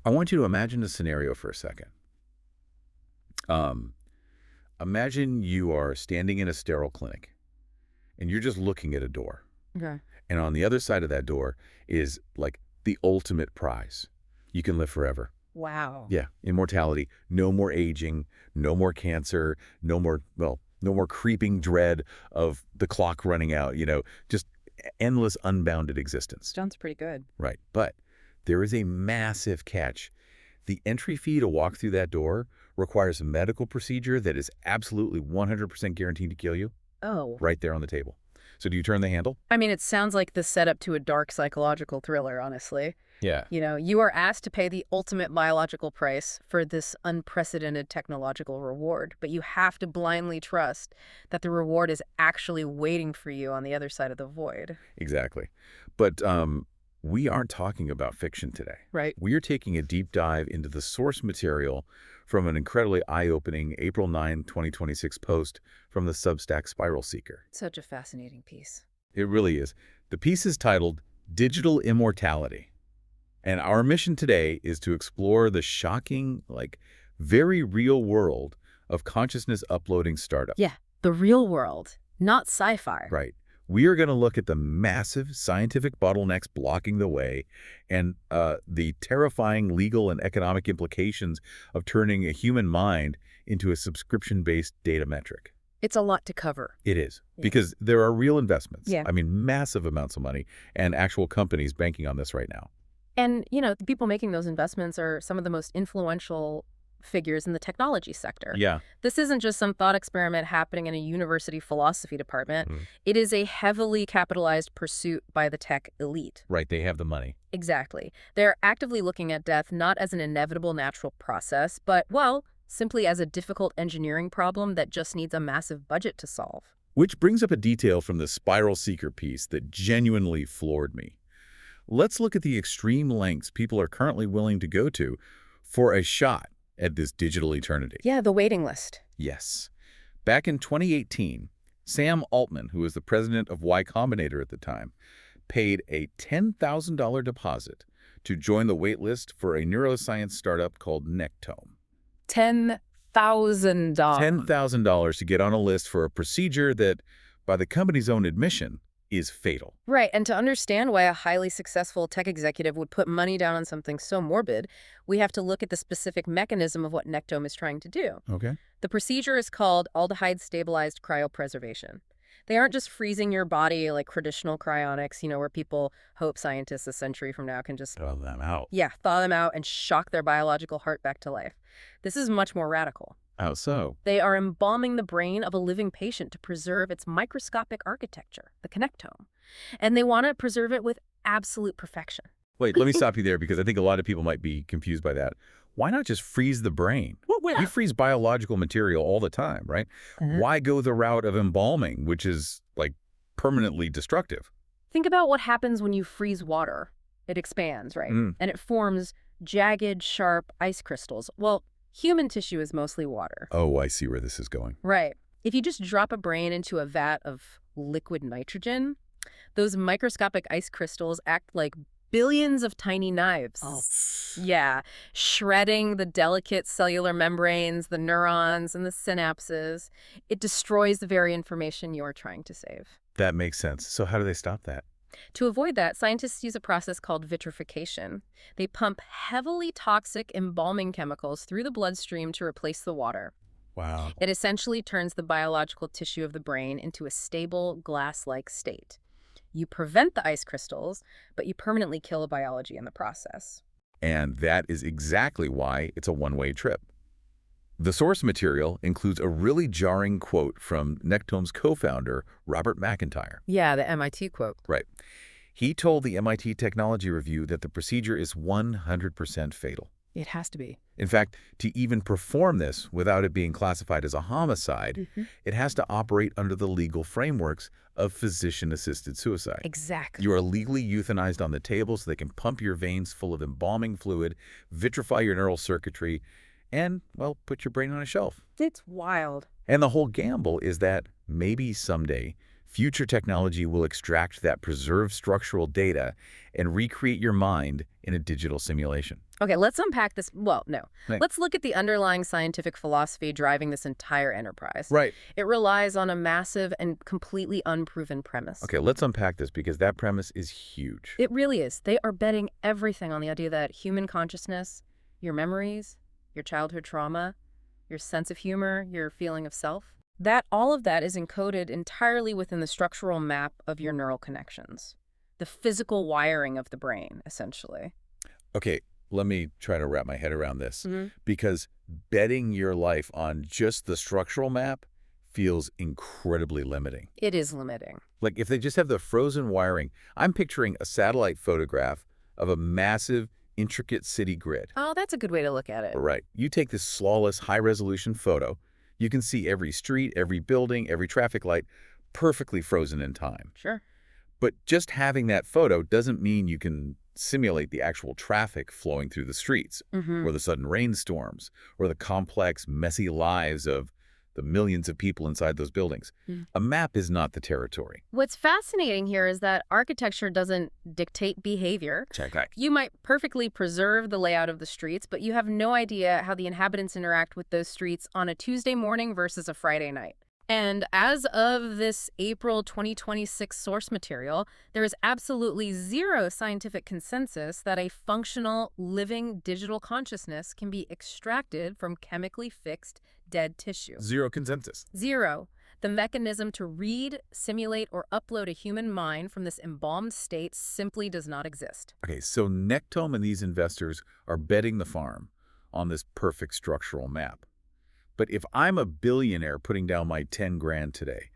I want you to imagine a scenario for a second. Imagine you are standing in a sterile clinic, and you're just looking at a door. Okay. And on the other side of that door is, like, the ultimate prize. You can live forever. Wow. Yeah, immortality. No more aging, no more cancer, no more, well, no more creeping dread of the clock running out, just endless unbounded existence. Sounds pretty good. Right. But there is a massive catch. The entry fee to walk through that door requires a medical procedure that is absolutely 100% guaranteed to kill you. Oh. Right there on the table. So do you turn the handle? I mean, it sounds like the setup to a dark psychological thriller, honestly. Yeah. You are asked to pay the ultimate biological price for this unprecedented technological reward, but you have to blindly trust that the reward is actually waiting for you on the other side of the void. Exactly. But we aren't talking about fiction today. Right. We are taking a deep dive into the source material from an incredibly eye-opening April 9, 2026 post from the Substack SpiralSeekr. Such a fascinating piece. It really is. The piece is titled Digital Immortality. And our mission today is to explore the shocking, very real world of consciousness uploading startup. Yeah, the real world, not sci-fi. Right. We are going to look at the massive scientific bottlenecks blocking the way and the terrifying legal and economic implications of turning a human mind into a subscription-based data metric. It's a lot to cover. It is, because there are real investments. Yeah. I mean, massive amounts of money and actual companies banking on this right now. And, the people making those investments are some of the most influential figures in the technology sector. Yeah. This isn't just some thought experiment happening in a university philosophy department. It is a heavily capitalized pursuit by the tech elite. Right, they have the money. Exactly. They're actively looking at death not as an inevitable natural process, but, well, simply as a difficult engineering problem that just needs a massive budget to solve. Which brings up a detail from the SpiralSeekr piece that genuinely floored me. Let's look at the extreme lengths people are currently willing to go to for a shot at this digital eternity. Yeah, the waiting list. Yes. Back in 2018, Sam Altman, who was the president of Y Combinator at the time, paid a $10,000 deposit to join the waitlist for a neuroscience startup called Nectome. $10,000. $10,000 to get on a list for a procedure that, by the company's own admission, is fatal. Right, and to understand why a highly successful tech executive would put money down on something so morbid, we have to look at the specific mechanism of what Nectome is trying to do. Okay. The procedure is called aldehyde-stabilized cryopreservation. They aren't just freezing your body like traditional cryonics, where people hope scientists a century from now can just Thaw them out. Yeah, thaw them out and shock their biological heart back to life. This is much more radical. How so? They are embalming the brain of a living patient to preserve its microscopic architecture, the connectome. And they want to preserve it with absolute perfection. Wait, let me stop you there because I think a lot of people might be confused by that. Why not just freeze the brain? We freeze biological material all the time, right? Why go the route of embalming, which is, permanently destructive? Think about what happens when you freeze water. It expands, right? And it forms jagged, sharp ice crystals. Well, human tissue is mostly water. Oh, I see where this is going. Right. If you just drop a brain into a vat of liquid nitrogen, those microscopic ice crystals act like billions of tiny knives. Oh. Yeah, shredding the delicate cellular membranes, the neurons, and the synapses. It destroys the very information you're trying to save. That makes sense. So how do they stop that? To avoid that, scientists use a process called vitrification. They pump heavily toxic embalming chemicals through the bloodstream to replace the water. Wow. It essentially turns the biological tissue of the brain into a stable, glass-like state. You prevent the ice crystals, but you permanently kill the biology in the process. And that is exactly why it's a one-way trip. The source material includes a really jarring quote from Nectome's co-founder, Robert McIntyre. Yeah, the MIT quote. Right. He told the MIT Technology Review that the procedure is 100% fatal. It has to be. In fact, to even perform this without it being classified as a homicide, it has to operate under the legal frameworks of physician-assisted suicide. Exactly. You are legally euthanized on the table so they can pump your veins full of embalming fluid, vitrify your neural circuitry, and, well, put your brain on a shelf. It's wild. And the whole gamble is that maybe someday future technology will extract that preserved structural data and recreate your mind in a digital simulation. Okay, let's unpack this. Well, no. Right. Let's look at the underlying scientific philosophy driving this entire enterprise. Right. It relies on a massive and completely unproven premise. Okay, let's unpack this because that premise is huge. It really is. They are betting everything on the idea that human consciousness, your memories, your childhood trauma, your sense of humor, your feeling of self, that all of that is encoded entirely within the structural map of your neural connections. The physical wiring of the brain, essentially. Okay, let me try to wrap my head around this Mhm. because betting your life on just the structural map feels incredibly limiting. It is limiting. Like if they just have the frozen wiring, I'm picturing a satellite photograph of a massive, intricate city grid. Oh, that's a good way to look at it. Right. You take this flawless, high-resolution photo, you can see every street, every building, every traffic light perfectly frozen in time. Sure. But just having that photo doesn't mean you can simulate the actual traffic flowing through the streets, or the sudden rainstorms, or the complex, messy lives of the millions of people inside those buildings. A map is not the territory. What's fascinating here is that architecture doesn't dictate behavior. Check that. You might perfectly preserve the layout of the streets, but you have no idea how the inhabitants interact with those streets on a Tuesday morning versus a Friday night. And as of this April 2026 source material, there is absolutely zero scientific consensus that a functional, living digital consciousness can be extracted from chemically fixed dead tissue. Zero consensus. Zero. The mechanism to read, simulate, or upload a human mind from this embalmed state simply does not exist. Okay, so Nectome and these investors are betting the farm on this perfect structural map. But if I'm a billionaire putting down my 10 grand today,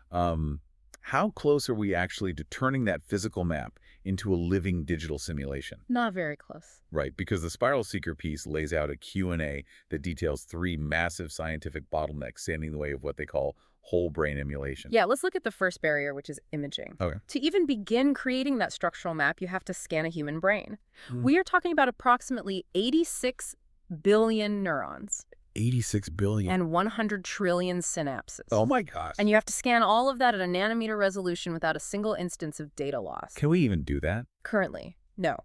how close are we actually to turning that physical map into a living digital simulation? Not very close. Right, because the SpiralSeekr piece lays out a Q&A that details 3 massive scientific bottlenecks standing in the way of what they call whole brain emulation. Yeah, let's look at the first barrier, which is imaging. Okay. To even begin creating that structural map, you have to scan a human brain. Hmm. We are talking about approximately 86 billion neurons 86 billion. and 100 trillion synapses. Oh my gosh. And you have to scan all of that at a nanometer resolution without a single instance of data loss. Can we even do that? Currently, no.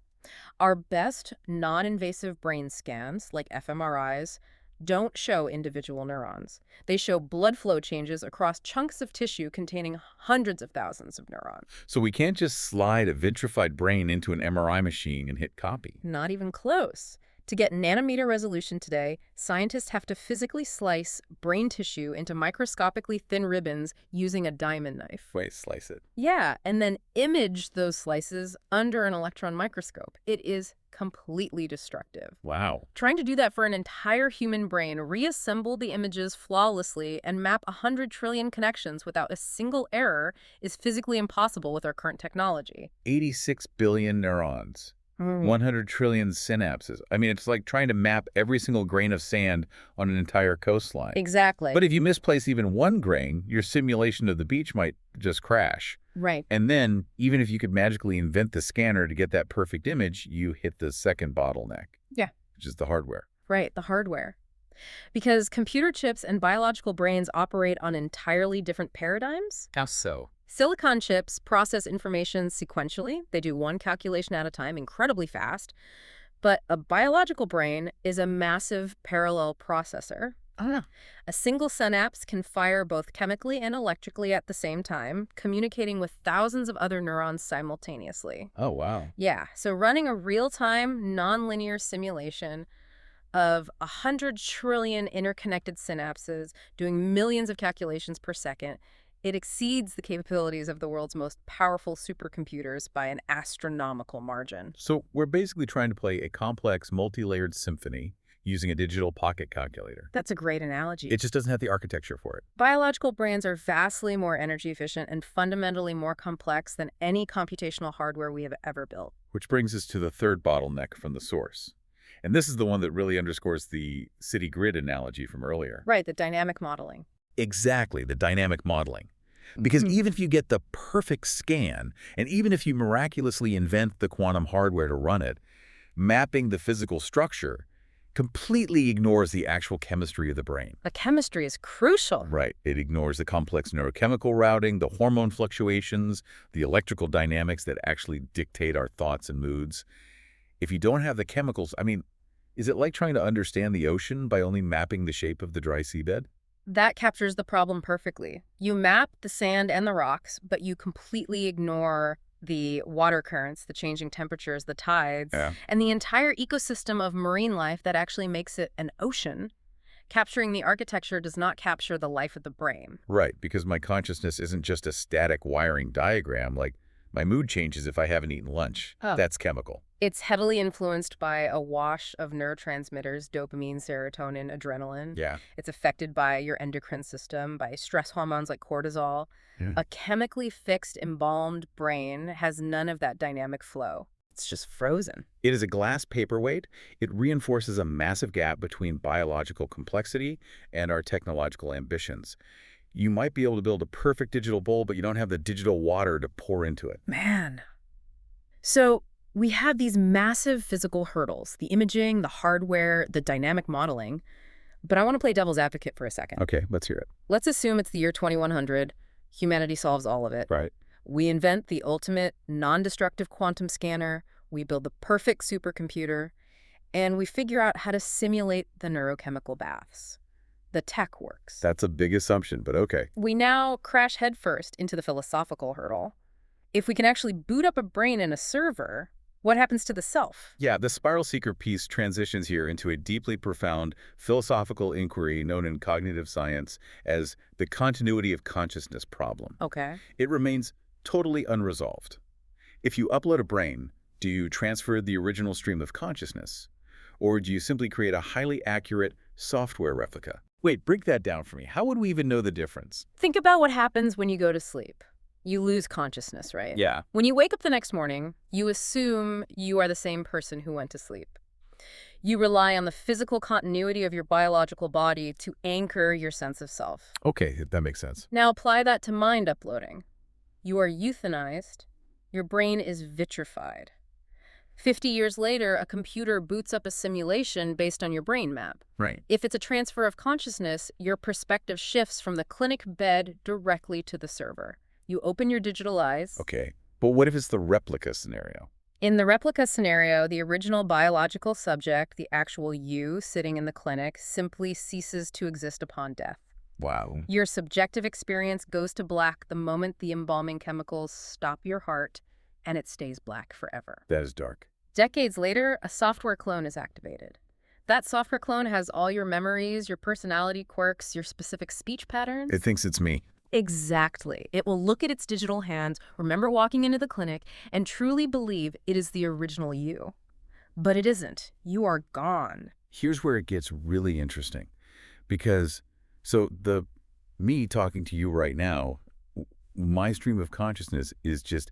Our best non-invasive brain scans, like fMRIs, don't show individual neurons. They show blood flow changes across chunks of tissue containing hundreds of thousands of neurons. So we can't just slide a vitrified brain into an MRI machine and hit copy. Not even close. To get nanometer resolution today, scientists have to physically slice brain tissue into microscopically thin ribbons using a diamond knife. Wait, slice it. Yeah, and then image those slices under an electron microscope. It is completely destructive. Wow. Trying to do that for an entire human brain, reassemble the images flawlessly, and map 100 trillion connections without a single error is physically impossible with our current technology. 86 billion neurons. 100 trillion synapses. I mean, it's like trying to map every single grain of sand on an entire coastline. Exactly. But if you misplace even one grain, your simulation of the beach might just crash. Right. And then, even if you could magically invent the scanner to get that perfect image, you hit the second bottleneck. Yeah. Which is the hardware. Right, the hardware. Because computer chips and biological brains operate on entirely different paradigms. How so? Silicon chips process information sequentially. They do one calculation at a time, incredibly fast. But a biological brain is a massive parallel processor. A single synapse can fire both chemically and electrically at the same time, communicating with thousands of other neurons simultaneously. Oh, wow. Yeah, so running a real-time, nonlinear simulation of 100 trillion interconnected synapses doing millions of calculations per second, it exceeds the capabilities of the world's most powerful supercomputers by an astronomical margin. So we're basically trying to play a complex, multi-layered symphony using a digital pocket calculator. That's a great analogy. It just doesn't have the architecture for it. Biological brains are vastly more energy efficient and fundamentally more complex than any computational hardware we have ever built. Which brings us to the third bottleneck from the source. And this is the one that really underscores the city grid analogy from earlier. Right, the dynamic modeling. Exactly, the dynamic modeling. Because even if you get the perfect scan, and even if you miraculously invent the quantum hardware to run it, mapping the physical structure completely ignores the actual chemistry of the brain. The chemistry is crucial. Right. It ignores the complex neurochemical routing, the hormone fluctuations, the electrical dynamics that actually dictate our thoughts and moods. If you don't have the chemicals, I mean, is it like trying to understand the ocean by only mapping the shape of the dry seabed? That captures the problem perfectly. You map the sand and the rocks, but you completely ignore the water currents, the changing temperatures, the tides, Yeah. and the entire ecosystem of marine life that actually makes it an ocean. Capturing the architecture does not capture the life of the brain. Right, because my consciousness isn't just a static wiring diagram, like my mood changes if I haven't eaten lunch. Oh. That's chemical. It's heavily influenced by a wash of neurotransmitters, dopamine, serotonin, adrenaline. Yeah. It's affected by your endocrine system, by stress hormones like cortisol. Yeah. A chemically fixed, embalmed brain has none of that dynamic flow. It's just frozen. It is a glass paperweight. It reinforces a massive gap between biological complexity and our technological ambitions. You might be able to build a perfect digital bowl, but you don't have the digital water to pour into it. Man. So we have these massive physical hurdles, the imaging, the hardware, the dynamic modeling. But I want to play devil's advocate for a second. Okay, let's hear it. Let's assume it's the year 2100. Humanity solves all of it. Right. We invent the ultimate non-destructive quantum scanner, we build the perfect supercomputer, and we figure out how to simulate the neurochemical baths. The tech works. That's a big assumption, but okay. We now crash headfirst into the philosophical hurdle. If we can actually boot up a brain in a server, what happens to the self? Yeah, the SpiralSeekr piece transitions here into a deeply profound philosophical inquiry known in cognitive science as the continuity of consciousness problem. Okay. It remains totally unresolved. If you upload a brain, do you transfer the original stream of consciousness? Or do you simply create a highly accurate software replica? Wait, break that down for me. How would we even know the difference? Think about what happens when you go to sleep. You lose consciousness, right? Yeah. When you wake up the next morning, you assume you are the same person who went to sleep. You rely on the physical continuity of your biological body to anchor your sense of self. Okay, that makes sense. Now apply that to mind uploading. You are euthanized. Your brain is vitrified. 50 years later, a computer boots up a simulation based on your brain map. Right. If it's a transfer of consciousness, your perspective shifts from the clinic bed directly to the server. You open your digital eyes. Okay, but what if it's the replica scenario? In the replica scenario, the original biological subject, the actual you sitting in the clinic, simply ceases to exist upon death. Wow. Your subjective experience goes to black the moment the embalming chemicals stop your heart, and it stays black forever. That is dark. Decades later, a software clone is activated. That software clone has all your memories, your personality quirks, your specific speech patterns. It thinks it's me. Exactly. It will look at its digital hands, remember walking into the clinic, and truly believe it is the original you. But it isn't. You are gone. Here's where it gets really interesting. Because, so the me talking to you right now, my stream of consciousness is just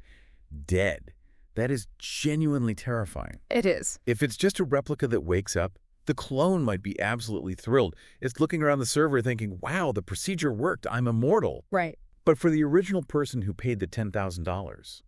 dead. That is genuinely terrifying. It is. If it's just a replica that wakes up, the clone might be absolutely thrilled. It's looking around the server thinking, wow, the procedure worked. I'm immortal. Right. But for the original person who paid the $10,000,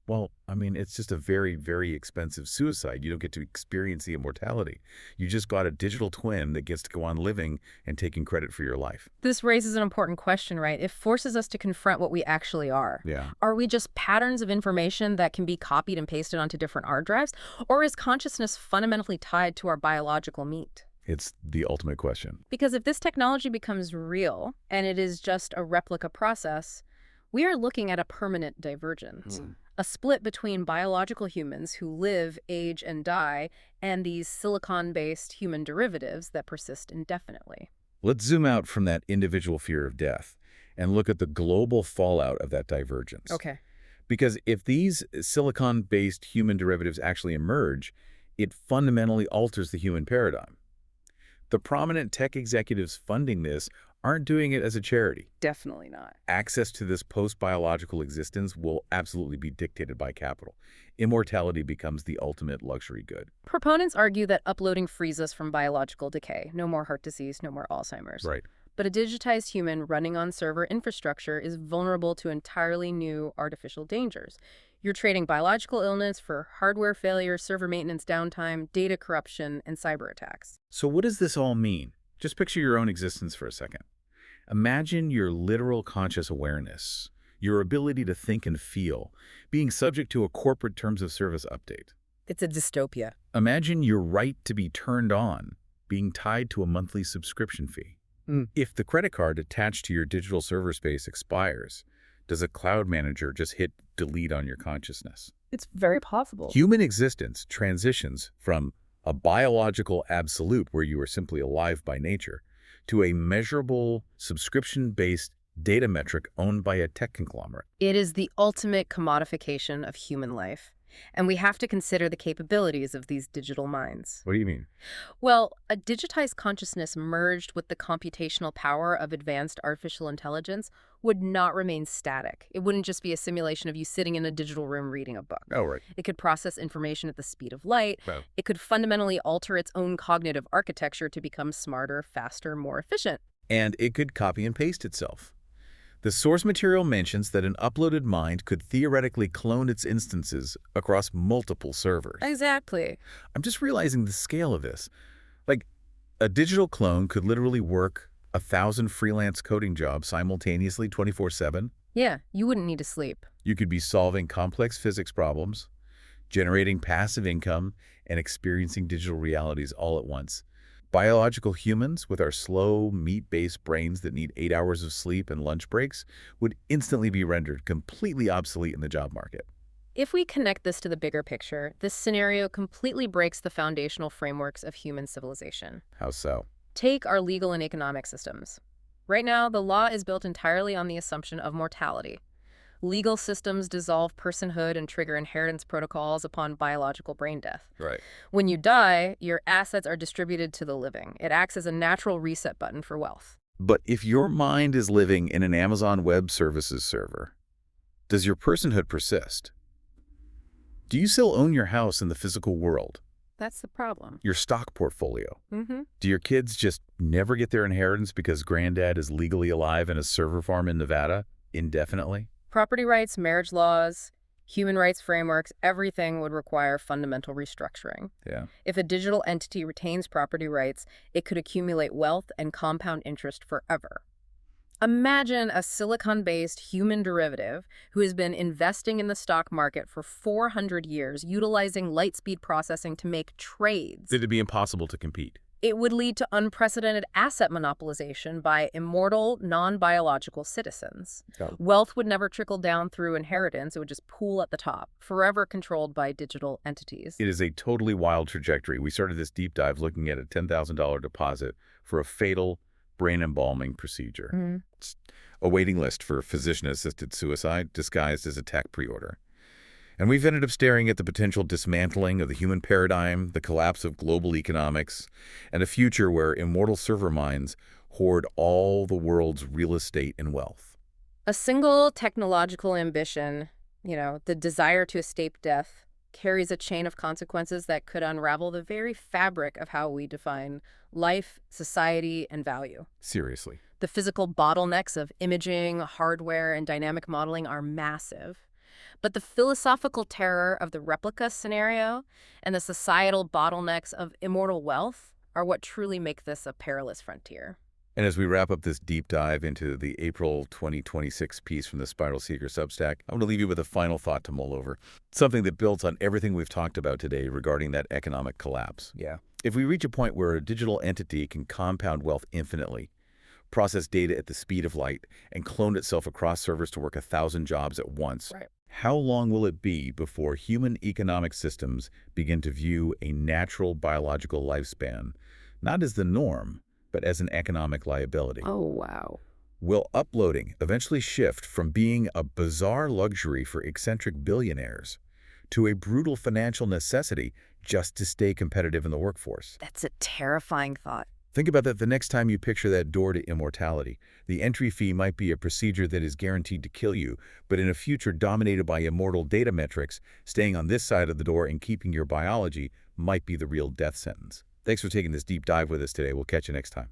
well, I mean, it's just a very, very expensive suicide. You don't get to experience the immortality. You just got a digital twin that gets to go on living and taking credit for your life. This raises an important question, right? It forces us to confront what we actually are. Yeah. Are we just patterns of information that can be copied and pasted onto different hard drives? Or is consciousness fundamentally tied to our biological meat? It's the ultimate question. Because if this technology becomes real and it is just a replica process, we are looking at a permanent divergence. A split between biological humans who live, age, and die, and these silicon-based human derivatives that persist indefinitely. Let's zoom out from that individual fear of death and look at the global fallout of that divergence. Okay. Because if these silicon-based human derivatives actually emerge, it fundamentally alters the human paradigm. The prominent tech executives funding this aren't doing it as a charity. Definitely not. Access to this post-biological existence will absolutely be dictated by capital. Immortality becomes the ultimate luxury good. Proponents argue that uploading frees us from biological decay. No more heart disease, no more Alzheimer's. Right. But a digitized human running on server infrastructure is vulnerable to entirely new artificial dangers. You're trading biological illness for hardware failure, server maintenance downtime, data corruption, and cyber attacks. So what does this all mean? Just picture your own existence for a second. Imagine your literal conscious awareness, your ability to think and feel, being subject to a corporate terms of service update. It's a dystopia. Imagine your right to be turned on being tied to a monthly subscription fee. Mm. If the credit card attached to your digital server space expires, does a cloud manager just hit delete on your consciousness? It's very possible. Human existence transitions from a biological absolute where you are simply alive by nature to a measurable subscription-based data metric owned by a tech conglomerate. It is the ultimate commodification of human life. And we have to consider the capabilities of these digital minds. What do you mean? Well, a digitized consciousness merged with the computational power of advanced artificial intelligence would not remain static. It wouldn't just be a simulation of you sitting in a digital room reading a book. Oh, right. It could process information at the speed of light. Wow. It could fundamentally alter its own cognitive architecture to become smarter, faster, more efficient. And it could copy and paste itself. The source material mentions that an uploaded mind could theoretically clone its instances across multiple servers. Exactly. I'm just realizing the scale of this. Like, a digital clone could literally work 1,000 freelance coding jobs simultaneously 24/7. Yeah, you wouldn't need to sleep. You could be solving complex physics problems, generating passive income, and experiencing digital realities all at once. Biological humans, with our slow, meat-based brains that need 8 hours of sleep and lunch breaks, would instantly be rendered completely obsolete in the job market. If we connect this to the bigger picture, this scenario completely breaks the foundational frameworks of human civilization. How so? Take our legal and economic systems. Right now, the law is built entirely on the assumption of mortality. Legal systems dissolve personhood and trigger inheritance protocols upon biological brain death. Right. When you die, your assets are distributed to the living. It acts as a natural reset button for wealth. But if your mind is living in an Amazon Web Services server, does your personhood persist? Do you still own your house in the physical world? That's the problem. Your stock portfolio? Mm-hmm. Do your kids just never get their inheritance because granddad is legally alive in a server farm in Nevada indefinitely? Property rights, marriage laws, human rights frameworks, everything would require fundamental restructuring. Yeah. If a digital entity retains property rights, it could accumulate wealth and compound interest forever. Imagine a silicon-based human derivative who has been investing in the stock market for 400 years, utilizing light-speed processing to make trades. It'd be impossible to compete. It would lead to unprecedented asset monopolization by immortal, non-biological citizens. Oh. Wealth would never trickle down through inheritance. It would just pool at the top, forever controlled by digital entities. It is a totally wild trajectory. We started this deep dive looking at a $10,000 deposit for a fatal brain embalming procedure. Mm-hmm. It's a waiting list for physician-assisted suicide disguised as a tech pre-order. And we've ended up staring at the potential dismantling of the human paradigm, the collapse of global economics, and a future where immortal server minds hoard all the world's real estate and wealth. A single technological ambition, the desire to escape death, carries a chain of consequences that could unravel the very fabric of how we define life, society, and value. Seriously. The physical bottlenecks of imaging, hardware, and dynamic modeling are massive. But the philosophical terror of the replica scenario and the societal bottlenecks of immortal wealth are what truly make this a perilous frontier. And as we wrap up this deep dive into the April 2026 piece from the SpiralSeekr Substack, I want to leave you with a final thought to mull over. Something that builds on everything we've talked about today regarding that economic collapse. Yeah. If we reach a point where a digital entity can compound wealth infinitely, process data at the speed of light, and clone itself across servers to work 1,000 jobs at once, Right. How long will it be before human economic systems begin to view a natural biological lifespan not as the norm, but as an economic liability? Oh, wow. Will uploading eventually shift from being a bizarre luxury for eccentric billionaires to a brutal financial necessity just to stay competitive in the workforce? That's a terrifying thought. Think about that the next time you picture that door to immortality. The entry fee might be a procedure that is guaranteed to kill you, but in a future dominated by immortal data metrics, staying on this side of the door and keeping your biology might be the real death sentence. Thanks for taking this deep dive with us today. We'll catch you next time.